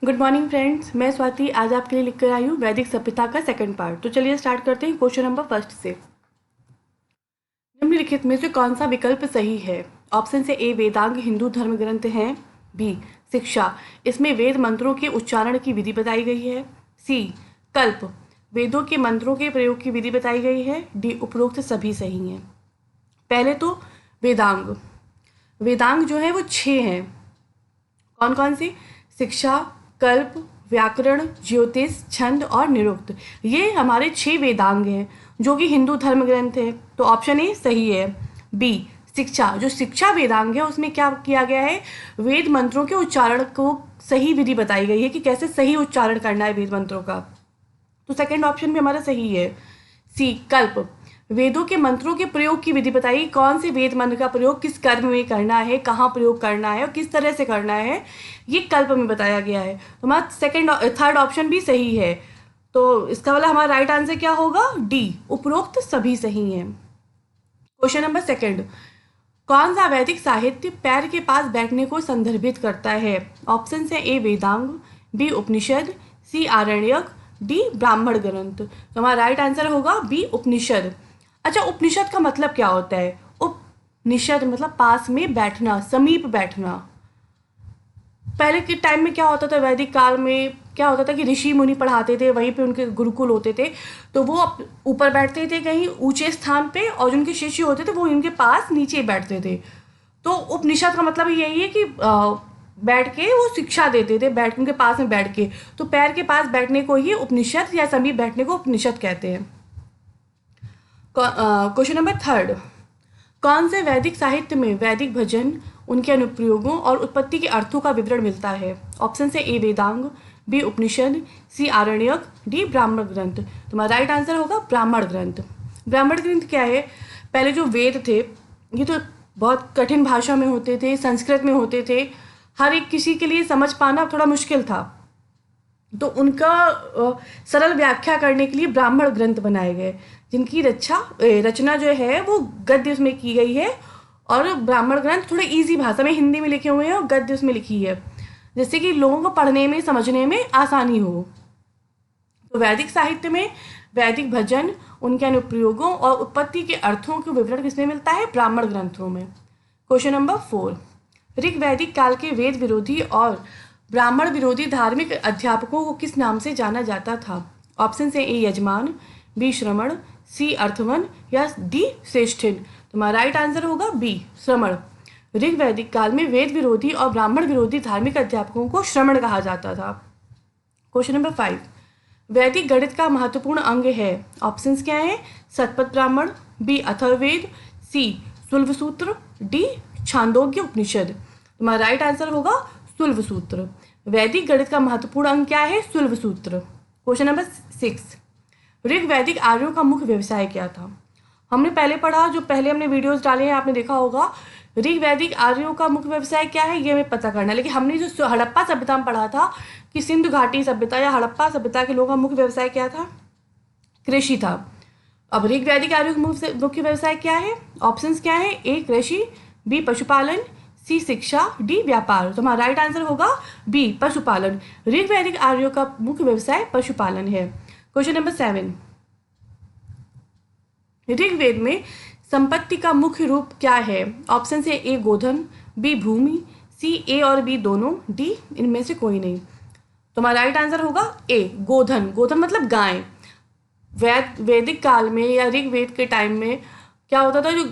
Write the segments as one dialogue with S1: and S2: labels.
S1: Good morning friends, मैं स्वाति आज आपके लिए लिख कर आई हूँ वैदिक सभ्यता का सेकंड पार्ट। तो चलिए स्टार्ट करते हैं क्वेश्चन नंबर फर्स्ट से। निम्नलिखित में से कौन सा विकल्प सही है? ऑप्शन से ए वेदांग हिंदू धर्म ग्रंथ हैं, बी शिक्षा, इसमें वेद मंत्रों के उच्चारण की विधि बताई गई है, सी कल्प, वेदों के मंत्रों के प्रयोग की विधि बताई गई है, डी उपरोक्त सभी सही हैं। पहले तो वेदांग। वेदांग जो है वो 6 हैं। कौन कौन सी? शिक्षा, कल्प, व्याकरण, ज्योतिष, छंद और निरुक्त। ये हमारे 6 वेदांग हैं जो कि हिंदू धर्म ग्रंथ है। तो ऑप्शन ए सही है। बी शिक्षा, जो शिक्षा वेदांग है उसमें क्या किया गया है? वेद मंत्रों के उच्चारण को सही विधि बताई गई है कि कैसे सही उच्चारण करना है वेद मंत्रों का। तो सेकंड ऑप्शन भी हमारा सही है। सी कल्प, वेदों के मंत्रों के प्रयोग की विधि बताइए, कौन से वेद मंत्र का प्रयोग किस कर्म में करना है, कहाँ प्रयोग करना है और किस तरह से करना है, ये कल्प में बताया गया है। तो हमारा सेकंड थर्ड ऑप्शन भी सही है। तो इसका वाला हमारा राइट आंसर क्या होगा? डी उपरोक्त सभी सही हैं। क्वेश्चन नंबर सेकंड, कौन सा वैदिक साहित्य पैर के पास बैठने को संदर्भित करता है? ऑप्शन है ए वेदांग, बी उपनिषद, सी आरण्यक, डी ब्राह्मण ग्रंथ। तो हमारा राइट आंसर होगा बी उपनिषद। अच्छा, उपनिषद का मतलब क्या होता है? उपनिषद मतलब पास में बैठना, समीप बैठना। पहले के टाइम में क्या होता था, वैदिक काल में क्या होता था कि ऋषि मुनि पढ़ाते थे, वहीं पे उनके गुरुकुल होते थे, तो वो ऊपर बैठते थे कहीं ऊंचे स्थान पे, और जो उनके शिष्य होते थे वो उनके पास नीचे बैठते थे। तो उपनिषद का मतलब यही है कि बैठ के वो शिक्षा देते थे, बैठ उनके पास में बैठ के। तो पैर के पास बैठने को ही उपनिषद या समीप बैठने को उपनिषद कहते हैं। क्वेश्चन नंबर थर्ड, कौन से वैदिक साहित्य में वैदिक भजन, उनके अनुप्रयोगों और उत्पत्ति के अर्थों का विवरण मिलता है? ऑप्शन से ए वेदांग, बी उपनिषद, सी आरण्यक, डी ब्राह्मण ग्रंथ। तुम्हारा राइट आंसर होगा ब्राह्मण ग्रंथ। ब्राह्मण ग्रंथ क्या है? पहले जो वेद थे ये तो बहुत कठिन भाषा में होते थे, संस्कृत में होते थे, हर एक किसी के लिए समझ पाना थोड़ा मुश्किल था। तो उनका सरल व्याख्या करने के लिए ब्राह्मण ग्रंथ बनाए गए, जिनकी रचना जो है वो गद्य में की गई है। और ब्राह्मण ग्रंथ थोड़े इजी भाषा में हिंदी में लिखे हुए हैं और गद्य उसमें लिखी है, जिससे कि लोगों को पढ़ने में समझने में आसानी हो। तो वैदिक साहित्य में वैदिक भजन, उनके अनुप्रयोगों और उत्पत्ति के अर्थों के विवरण किसमें मिलता है? ब्राह्मण ग्रंथों में। क्वेश्चन नंबर 4, ऋग वैदिक काल के वेद विरोधी और ब्राह्मण विरोधी धार्मिक अध्यापकों को किस नाम से जाना जाता था? ऑप्शन से ए यजमान, बी श्रमण, सी अर्थवन या डी श्रेष्ठिन। तुम्हारा राइट आंसर होगा बी श्रमण। ऋग वैदिक काल में वेद विरोधी और ब्राह्मण विरोधी धार्मिक अध्यापकों को श्रमण कहा जाता था। क्वेश्चन नंबर 5, वैदिक गणित का महत्वपूर्ण अंग है? ऑप्शंस क्या है? शतपथ ब्राह्मण, बी अथर्ववेद, सी शुल्ब सूत्र, डी छांदोग्य उपनिषद। तुम्हारा राइट आंसर होगा शुल्ब सूत्र। वैदिक गणित का महत्वपूर्ण अंग क्या है? शुल्ब सूत्र। क्वेश्चन नंबर 6, ऋग वैदिक आर्यों का मुख्य व्यवसाय क्या था? हमने पहले पढ़ा, जो पहले हमने वीडियोस डाले हैं आपने देखा होगा, ऋग वैदिक आर्यों का मुख्य व्यवसाय क्या है ये हमें पता करना है। लेकिन हमने जो हड़प्पा सभ्यता में पढ़ा था कि सिंधु घाटी सभ्यता या हड़प्पा सभ्यता के लोगों का मुख्य व्यवसाय क्या था? कृषि था। अब ऋग वैदिक आर्यों का मुख्य व्यवसाय क्या है? ऑप्शंस क्या है? ए कृषि, बी पशुपालन, सी शिक्षा, डी व्यापार। तो हमारा राइट आंसर होगा बी पशुपालन। ऋग वैदिक आर्यों का मुख्य व्यवसाय पशुपालन है। क्वेश्चन नंबर 7, ऋग्वेद में संपत्ति का मुख्य रूप क्या है? ऑप्शन से ए गोधन, बी भूमि, सी ए और बी दोनों, डी इनमें से कोई नहीं। तो हमारा राइट आंसर होगा ए गोधन। गोधन मतलब गाय। वैदिक काल में या ऋग्वेद के टाइम में क्या होता था, जो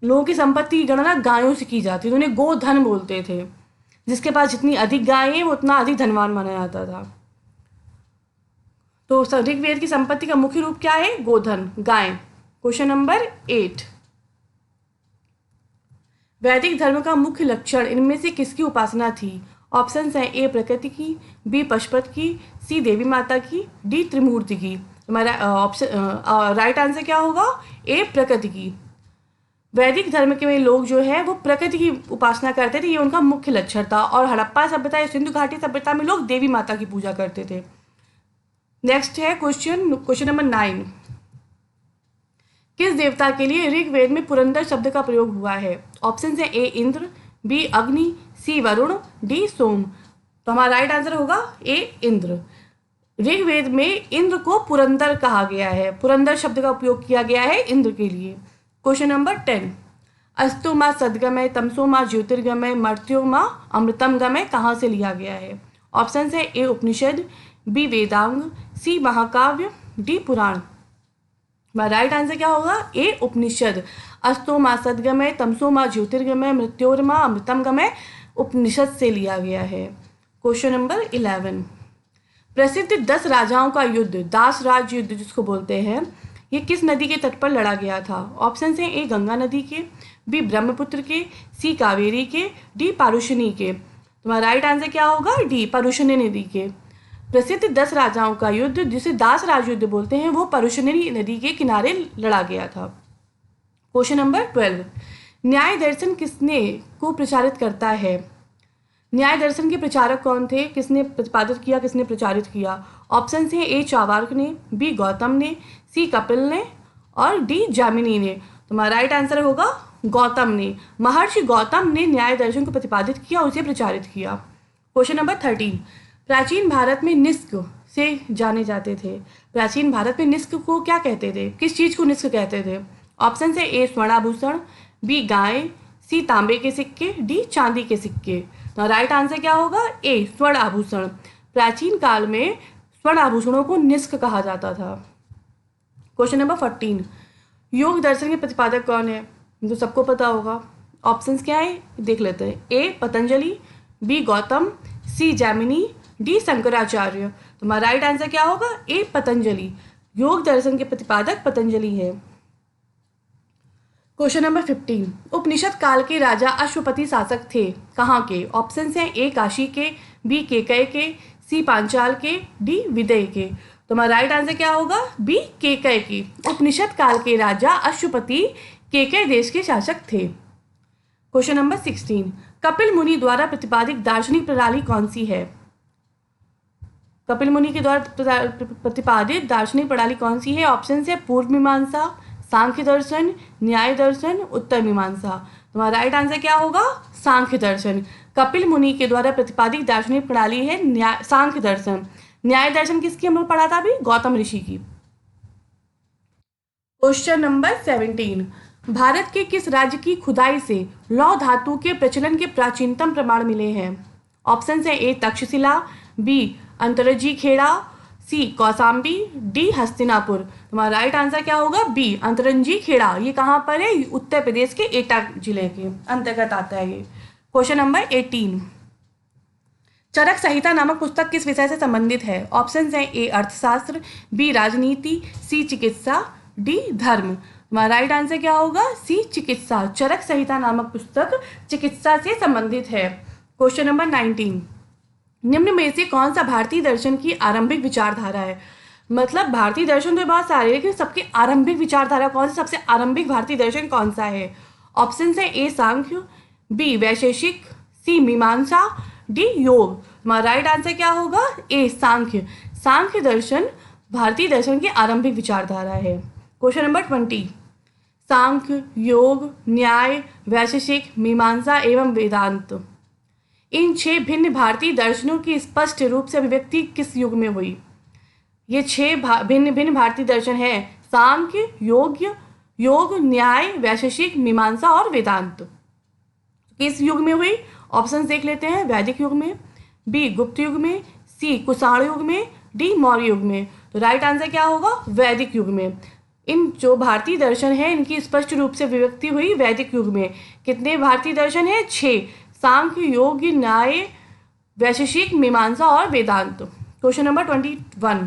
S1: लोगों की संपत्ति की गणना गायों से की जाती थी, उन्हें गोधन बोलते थे। जिसके पास जितनी अधिक गायें हैं वो उतना अधिक धनवान माना जाता था। तो ऋग्वेद की संपत्ति का मुख्य रूप क्या है? गोधन, गाय। क्वेश्चन नंबर 8, वैदिक धर्म का मुख्य लक्षण इनमें से किसकी उपासना थी? ऑप्शन है ए प्रकृति की, बी पशुपत की, सी देवी माता की, डी त्रिमूर्ति की। हमारा ऑप्शन राइट आंसर क्या होगा? ए प्रकृति की। वैदिक धर्म के में लोग जो है वो प्रकृति की उपासना करते थे, ये उनका मुख्य लक्षण था। और हड़प्पा सभ्यता या सिंधु घाटी सभ्यता में लोग देवी माता की पूजा करते थे। नेक्स्ट है क्वेश्चन नंबर 9, किस देवता के लिए ऋग्वेद में पुरंदर शब्द का प्रयोग हुआ है? ऑप्शन है ए इंद्र, बी अग्नि, सी वरुण, डी सोम। तो हमारा राइट आंसर होगा ए इंद्र। ऋग्वेद में इंद्र को पुरंदर कहा गया है, पुरंदर शब्द का उपयोग किया गया है इंद्र के लिए। क्वेश्चन नंबर 10, अस्तु माँ सद्गमय तमसो माँ ज्योतिर्गमय मर्त्यो माँ अमृतम गमय कहाँ से लिया गया है? ऑप्शन है ए उपनिषद, बी वेदांग, सी महाकाव्य, डी पुराण। राइट आंसर क्या होगा? ए उपनिषद। अस्तो माँ सद्गमय तमसो माँ ज्योतिर्गमय मृत्योर्मा अमृतम गमय उपनिषद से लिया गया है। क्वेश्चन नंबर 11, प्रसिद्ध 10 राजाओं का युद्ध, दास राज युद्ध जिसको बोलते हैं, ये किस नदी के तट पर लड़ा गया था? ऑप्शन है ए गंगा नदी के, बी ब्रह्मपुत्र के, सी कावेरी के, डी पारुशनी के। तुम्हारा राइट आंसर क्या होगा? डी पारुशनी नदी के। प्रसिद्ध 10 राजाओं का युद्ध जिसे दास राज युद्ध बोलते हैं वो पारुशनी नदी के किनारे लड़ा गया था। क्वेश्चन नंबर 12, न्याय दर्शन किसने को प्रचारित करता है? न्याय दर्शन के प्रचारक कौन थे? किसने प्रतिपादित किया, किसने प्रचारित किया? ऑप्शन है ए चावार्क ने, बी गौतम ने, सी कपिल ने और डी जामिनी ने। तुम्हारा राइट आंसर होगा गौतम ने। महर्षि गौतम ने न्याय दर्शन को प्रतिपादित किया और उसे प्रचारित किया। क्वेश्चन नंबर 13, प्राचीन भारत में निष्क से जाने जाते थे। प्राचीन भारत में निष्क को क्या कहते थे? किस चीज़ को निष्क कहते थे? ऑप्शन है ए स्वर्णाभूषण, बी गाय, सी तांबे के सिक्के, डी चांदी के सिक्के। तो राइट आंसर क्या होगा? ए स्वर्ण आभूषण। प्राचीन काल में स्वर्ण आभूषणों को निष्क कहा जाता था। क्वेश्चन नंबर 14, योग दर्शन के प्रतिपादक कौन है? जो सबको पता होगा। ऑप्शंस क्या है देख लेते हैं। ए पतंजलि, बी गौतम, सी जैमिनी, डी शंकराचार्य। तो हमारा राइट आंसर क्या होगा? ए पतंजलि। योग दर्शन के प्रतिपादक पतंजलि है। क्वेश्चन नंबर 15, उपनिषद काल के राजा अश्वपति शासक थे कहाँ के? ऑप्शन हैं ए काशी के, बी केकय के, सी पांचाल के, डी विदय के। तो हमारा राइट आंसर क्या होगा? बी केकय की। उपनिषद काल के राजा अश्वपति केकय देश के शासक थे। क्वेश्चन नंबर 16, कपिल मुनि द्वारा प्रतिपादित दार्शनिक प्रणाली कौन सी है? कपिल मुनि के द्वारा प्रतिपादित दार्शनिक प्रणाली कौन सी है? ऑप्शन है पूर्व मीमांसा, सांख्य दर्शन, न्याय दर्शन, उत्तर मीमांसा। तुम्हारा राइट आंसर क्या होगा? सांख्य दर्शन। कपिल मुनि के द्वारा प्रतिपादित दार्शनिक प्रणाली है सांख्य दर्शन। न्याय दर्शन किसकी हम लोग पढ़ा था अभी? गौतम ऋषि की। क्वेश्चन नंबर 17, भारत के किस राज्य की खुदाई से लौह धातु के प्रचलन के प्राचीनतम प्रमाण मिले हैं? ऑप्शन है ए तक्षशिला, बी अंतरजी खेड़ा, सी कौसाम्बी, डी हस्तिनापुर। तुम्हारा राइट आंसर क्या होगा? बी अंतरंजी खेड़ा। ये कहाँ पर है? उत्तर प्रदेश के एटा जिले के अंतर्गत आता है ये। क्वेश्चन नंबर 18, चरक संहिता नामक पुस्तक किस विषय से संबंधित है? ऑप्शन है ए अर्थशास्त्र, बी राजनीति, सी चिकित्सा, डी धर्म। तुम्हारा राइट आंसर क्या होगा? सी चिकित्सा। चरक संहिता नामक पुस्तक चिकित्सा से संबंधित है। क्वेश्चन नंबर 19, निम्न में से कौन सा भारतीय दर्शन की आरंभिक विचारधारा है? मतलब भारतीय दर्शन तो बहुत सारे, लेकिन सबके आरंभिक विचारधारा कौन सा? सबसे आरंभिक भारतीय दर्शन कौन सा है? ऑप्शन है ए सांख्य, बी वैशेषिक, सी मीमांसा, डी योग। हमारा राइट आंसर क्या होगा? ए सांख्य। सांख्य दर्शन भारतीय दर्शन की आरंभिक विचारधारा है। क्वेश्चन नंबर 20, सांख्य, योग, न्याय, वैशेषिक, मीमांसा एवं वेदांत, इन 6 भिन्न भारतीय दर्शनों की स्पष्ट रूप से अभिव्यक्ति किस युग में हुई? ये 6 भिन्न भिन्न भारतीय दर्शन है सांख्य, योग, न्याय, वैशेषिक, मीमांसा और वेदांत। किस युग में हुई? ऑप्शन देख लेते हैं। वैदिक युग में, बी गुप्त युग में, सी कुषाण युग में, डी मौर्य युग में। तो राइट आंसर क्या होगा? वैदिक युग में। इन जो भारतीय दर्शन है इनकी स्पष्ट रूप से अभिव्यक्ति हुई वैदिक युग में। कितने भारतीय दर्शन है? 6, सांख्य, योग, न्याय, वैशेषिक, मीमांसा और वेदांत। क्वेश्चन नंबर 21,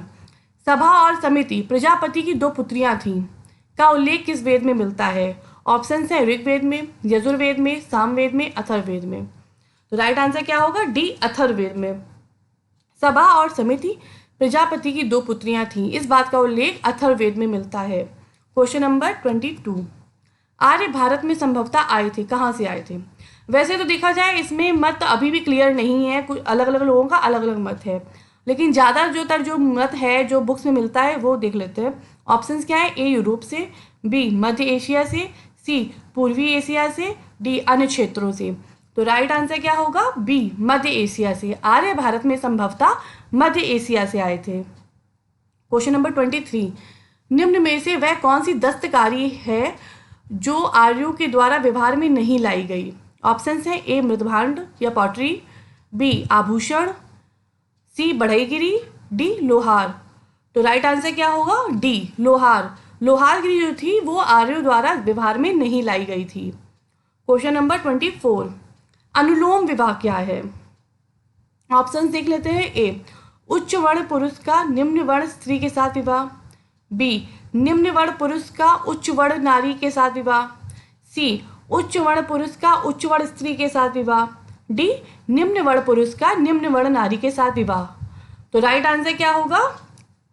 S1: सभा और समिति प्रजापति की 2 पुत्रियां थीं का उल्लेख किस वेद में मिलता है? ऑप्शन है ऋग्वेद में, यजुर्वेद में, सामवेद में, अथर्ववेद में। तो राइट आंसर क्या होगा? डी अथर्ववेद में। सभा और समिति प्रजापति की 2 पुत्रियां थीं, इस बात का उल्लेख अथर्ववेद में मिलता है। क्वेश्चन नंबर 22, आर्य भारत में संभवतः आए थे, कहाँ से आए थे? वैसे तो देखा जाए इसमें मत अभी भी क्लियर नहीं है, कुछ अलग अलग लोगों का अलग अलग मत है, लेकिन ज़्यादा जो मत है जो बुक्स में मिलता है वो देख लेते हैं। ऑप्शंस क्या है? ए यूरोप से, बी मध्य एशिया से, सी पूर्वी एशिया से, डी अन्य क्षेत्रों से। तो राइट आंसर क्या होगा? बी, मध्य एशिया से। आर्य भारत में संभवतः मध्य एशिया से आए थे। क्वेश्चन नंबर 23, निम्न में से वह कौन सी दस्तकारी है जो आर्यों के द्वारा व्यवहार में नहीं लाई गई? ऑप्शंस हैं ए मृदभांड या पॉटरी, बी आभूषण, सी बढ़ईगिरी, डी लोहार। तो राइट आंसर क्या होगा? डी लोहार। लोहारगिरी जो थी वो आर्यों द्वारा व्यवहार में नहीं लाई गई थी। क्वेश्चन नंबर 24, अनुलोम विवाह क्या है? ऑप्शन देख लेते हैं। ए उच्च वर्ण पुरुष का निम्न वर्ण स्त्री के साथ विवाह, बी निम्न वर्ण पुरुष का उच्च वर्ण नारी के साथ विवाह, सी उच्च वर्ण पुरुष का उच्च वर्ण स्त्री के साथ विवाह, डी निम्न वर्ण पुरुष का निम्न वर्ण नारी के साथ विवाह। तो राइट आंसर क्या होगा?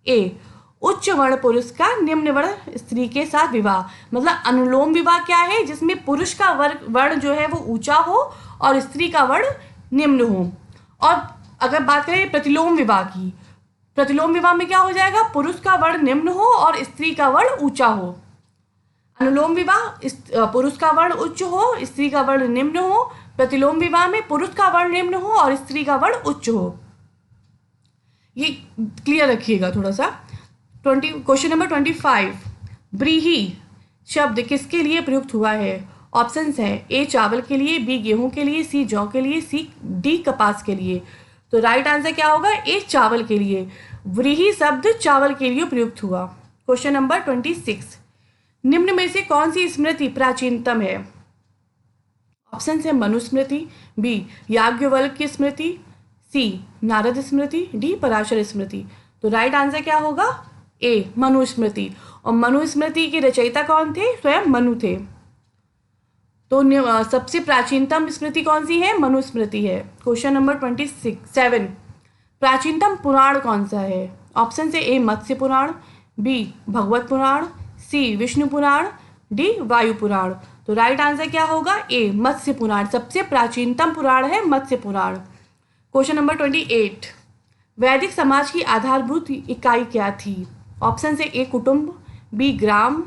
S1: ए उच्च वर्ण पुरुष का निम्न वर्ण स्त्री के साथ विवाह। मतलब अनुलोम विवाह क्या है? जिसमें पुरुष का वर्ण जो है वो ऊंचा हो और स्त्री का वर्ण निम्न हो। और अगर बात करें प्रतिलोम विवाह की, प्रतिलोम विवाह में क्या हो जाएगा? पुरुष का वर्ण निम्न हो और स्त्री का वर्ण ऊंचा हो। अनुलोम विवाह पुरुष का वर्ण उच्च हो, स्त्री का वर्ण निम्न हो। प्रतिलोम विवाह में पुरुष का वर्ण निम्न हो और स्त्री का वर्ण उच्च हो। ये क्लियर रखिएगा थोड़ा सा। क्वेश्चन नंबर 25, ब्रीही शब्द किसके लिए प्रयुक्त हुआ है? ऑप्शंस हैं ए चावल के लिए, बी गेहूं के लिए, सी जौ के लिए, सी डी कपास के लिए। तो राइट आंसर क्या होगा? ए चावल के लिए। व्रीहि शब्द चावल के लिए प्रयुक्त हुआ। क्वेश्चन नंबर 26, निम्न में से कौन सी स्मृति प्राचीनतम है? ऑप्शन है मनुस्मृति, बी याज्ञवल्क्य की स्मृति, सी नारद स्मृति, डी पराशर स्मृति। तो राइट आंसर क्या होगा? ए मनुस्मृति। और मनुस्मृति के रचयिता कौन थे? स्वयं मनु थे। तो सबसे प्राचीनतम स्मृति कौन सी है? मनुस्मृति है। क्वेश्चन नंबर 27, प्राचीनतम पुराण कौन सा है? ऑप्शन से ए मत्स्य पुराण, बी भगवत पुराण, सी विष्णु पुराण, डी वायु पुराण। तो राइट आंसर क्या होगा? ए मत्स्य पुराण। सबसे प्राचीनतम पुराण है मत्स्य पुराण। क्वेश्चन नंबर 28, वैदिक समाज की आधारभूत इकाई क्या थी? ऑप्शन से ए कुटुंब, बी ग्राम,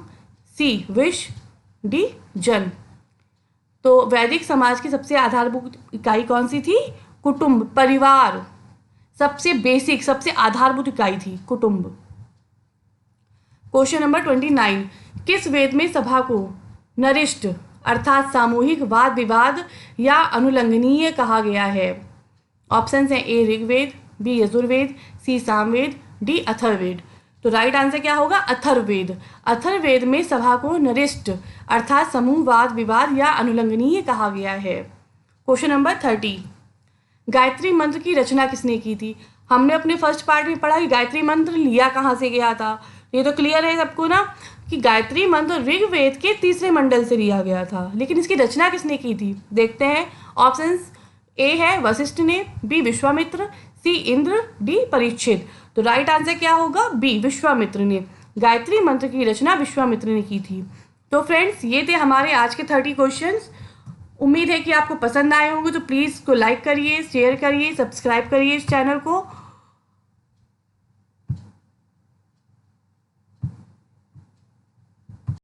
S1: सी विश्व, डी जन। तो वैदिक समाज की सबसे आधारभूत इकाई कौन सी थी? कुटुंब, परिवार। सबसे बेसिक, सबसे आधारभूत इकाई थी कुटुंब। क्वेश्चन नंबर 29, किस वेद में सभा को नरिष्ठ अर्थात सामूहिक वाद विवाद या अनुलंघनीय कहा गया है? ऑप्शन हैं ए ऋग्वेद, बी यजुर्वेद, सी सामवेद, डी अथर्ववेद। तो राइट आंसर क्या होगा? अथर्ववेद। अथर्ववेद में सभा को नरिष्ठ अर्थात समूह वाद विवाद या अनुलंघनीय कहा गया है। क्वेश्चन नंबर 30, गायत्री मंत्र की रचना किसने की थी? हमने अपने फर्स्ट पार्ट में पढ़ा कि गायत्री मंत्र लिया कहाँ से गया था। ये तो क्लियर है सबको ना कि गायत्री मंत्र ऋग्वेद के तीसरे मंडल से लिया गया था। लेकिन इसकी रचना किसने की थी? देखते हैं। ऑप्शंस ए है वशिष्ठ ने, बी विश्वामित्र, सी इंद्र, डी परीक्षित। तो राइट आंसर क्या होगा? बी विश्वामित्र ने। गायत्री मंत्र की रचना विश्वामित्र ने की थी। तो फ्रेंड्स, ये थे हमारे आज के 30 क्वेश्चंस। उम्मीद है कि आपको पसंद आए होंगे। तो प्लीज़ इसको लाइक करिए, शेयर करिए, सब्सक्राइब करिए इस चैनल को।